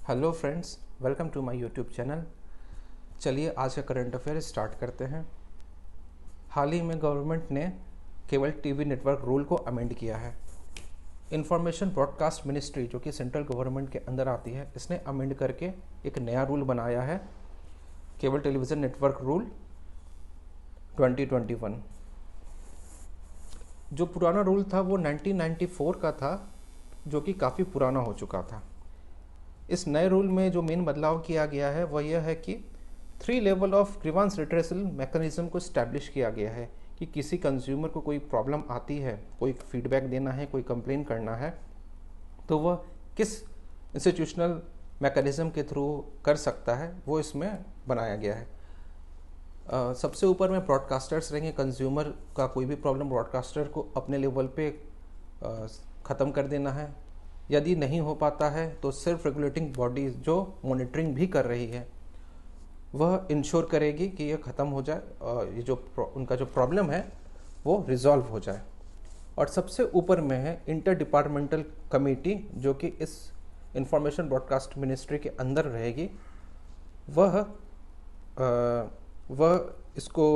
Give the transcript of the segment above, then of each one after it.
Hello friends, welcome to my YouTube channel. चलिए आज का करंट अफेयर स्टार्ट करते हैं। हाल ही में गवर्नमेंट ने केबल टीवी नेटवर्क रूल को अमेंड किया है। इंफॉर्मेशन ब्रॉडकास्ट मिनिस्ट्री जो कि सेंट्रल गवर्नमेंट के अंदर आती है, इसने अमेंड करके एक नया रूल बनाया है, केबल टेलीविज़न नेटवर्क रूल 2021। जो पुराना रूल था वो 1994 का था, जो कि काफ़ी पुराना हो चुका था। इस नए रूल में जो मेन बदलाव किया गया है वह यह है कि 3 level of grievance redressal mechanism को इस्टेब्लिश किया गया है कि किसी कंज्यूमर को कोई प्रॉब्लम आती है, कोई फीडबैक देना है, कोई कंप्लेन करना है, तो वह किस इंस्टीट्यूशनल मैकेनिज्म के थ्रू कर सकता है, वो इसमें बनाया गया है। सबसे ऊपर में ब्रॉडकास्टर्स रहेंगे। कंज्यूमर का कोई भी प्रॉब्लम ब्रॉडकास्टर को अपने लेवल पे ख़त्म कर देना है। यदि नहीं हो पाता है तो सेल्फ रेगुलेटिंग बॉडीज जो मॉनिटरिंग भी कर रही है वह इंश्योर करेगी कि यह ख़त्म हो जाए और ये जो उनका जो प्रॉब्लम है वो रिजॉल्व हो जाए। और सबसे ऊपर में है इंटर डिपार्टमेंटल कमेटी, जो कि इस इंफॉर्मेशन ब्रॉडकास्ट मिनिस्ट्री के अंदर रहेगी। वह इसको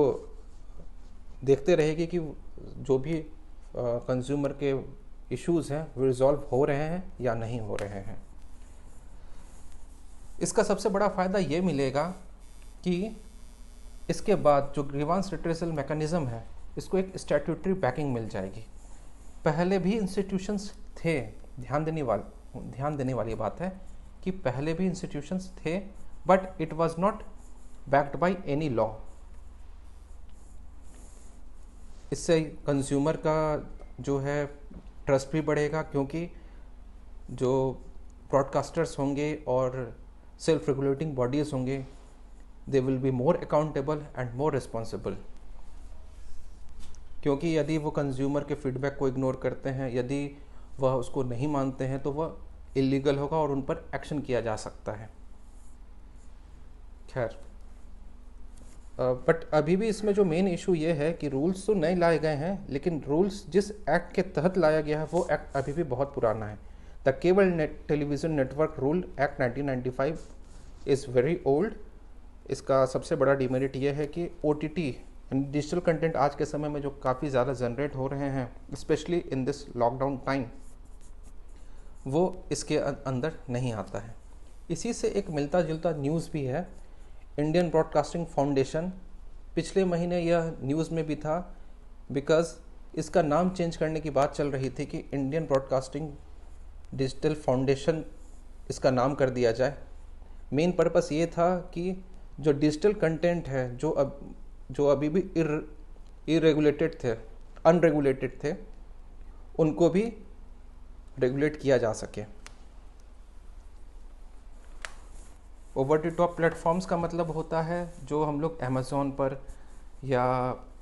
देखते रहेगी कि जो भी कंज्यूमर के इश्यूज़ हैं वो रिजॉल्व हो रहे हैं या नहीं हो रहे हैं। इसका सबसे बड़ा फ़ायदा ये मिलेगा कि इसके बाद जो ग्रीवांस रिट्रेसल मैकेनिज़्म है इसको एक स्टैट्यूटरी बैकिंग मिल जाएगी। पहले भी इंस्टीट्यूशंस थे, ध्यान देने वाली बात है कि पहले भी इंस्टीट्यूशंस थे, but it was not backed by any law. इससे कंज्यूमर का जो है ट्रस्ट भी बढ़ेगा, क्योंकि जो ब्रॉडकास्टर्स होंगे और सेल्फ रेगुलेटिंग बॉडीज़ होंगे, they will be more accountable and more responsible. क्योंकि यदि वो कंज्यूमर के फीडबैक को इग्नोर करते हैं, यदि वह उसको नहीं मानते हैं, तो वह इलीगल होगा और उन पर एक्शन किया जा सकता है। खैर, बट अभी भी इसमें जो मेन इशू ये है कि रूल्स तो नए लाए गए हैं, लेकिन रूल्स जिस एक्ट के तहत लाया गया है वो एक्ट अभी भी बहुत पुराना है। The cable television network rule act 1995 is very old. इसका सबसे बड़ा डिमेरिट ये है कि OTT डिजिटल कंटेंट आज के समय में जो काफ़ी ज़्यादा जनरेट हो रहे हैं, specially in this lockdown time, वो इसके अंदर नहीं आता है। इसी से एक मिलता जुलता न्यूज़ भी है। इंडियन ब्रॉडकास्टिंग फाउंडेशन, पिछले महीने यह न्यूज़ में भी था, बिकॉज़ इसका नाम चेंज करने की बात चल रही थी कि इंडियन ब्रॉडकास्टिंग डिजिटल फाउंडेशन इसका नाम कर दिया जाए। मेन पर्पस ये था कि जो डिजिटल कंटेंट है जो अभी भी इरेगुलेटेड थे, अनरेगुलेटेड थे, उनको भी रेगुलेट किया जा सके। ओवर द टॉप प्लेटफॉर्म्स का मतलब होता है जो हम लोग अमेज़ॉन पर या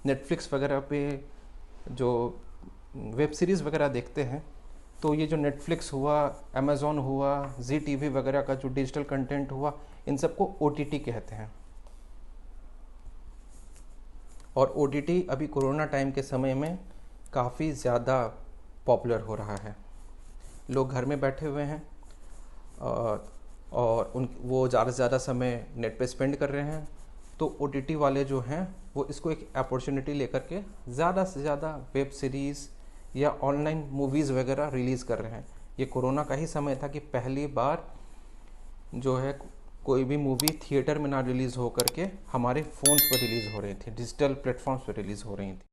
नेटफ्लिक्स वगैरह पे जो वेब सीरीज़ वगैरह देखते हैं, तो ये जो नेटफ्लिक्स हुआ, अमेज़ॉन हुआ, ZTV वगैरह का जो डिजिटल कंटेंट हुआ, इन सबको OTT कहते हैं। और OTT अभी कोरोना टाइम के समय में काफ़ी ज़्यादा पॉपुलर हो रहा है। लोग घर में बैठे हुए हैं और वो ज़्यादा से ज़्यादा समय नेट पे स्पेंड कर रहे हैं, तो OTT वाले जो हैं वो इसको एक अपॉर्चुनिटी लेकर के ज़्यादा से ज़्यादा वेब सीरीज़ या ऑनलाइन मूवीज़ वगैरह रिलीज़ कर रहे हैं। ये कोरोना का ही समय था कि पहली बार जो है कोई भी मूवी थिएटर में ना रिलीज़ हो करके हमारे फ़ोन्स पर रिलीज़ हो रही थी, डिजिटल प्लेटफॉर्म्स पर रिलीज़ हो रही थी।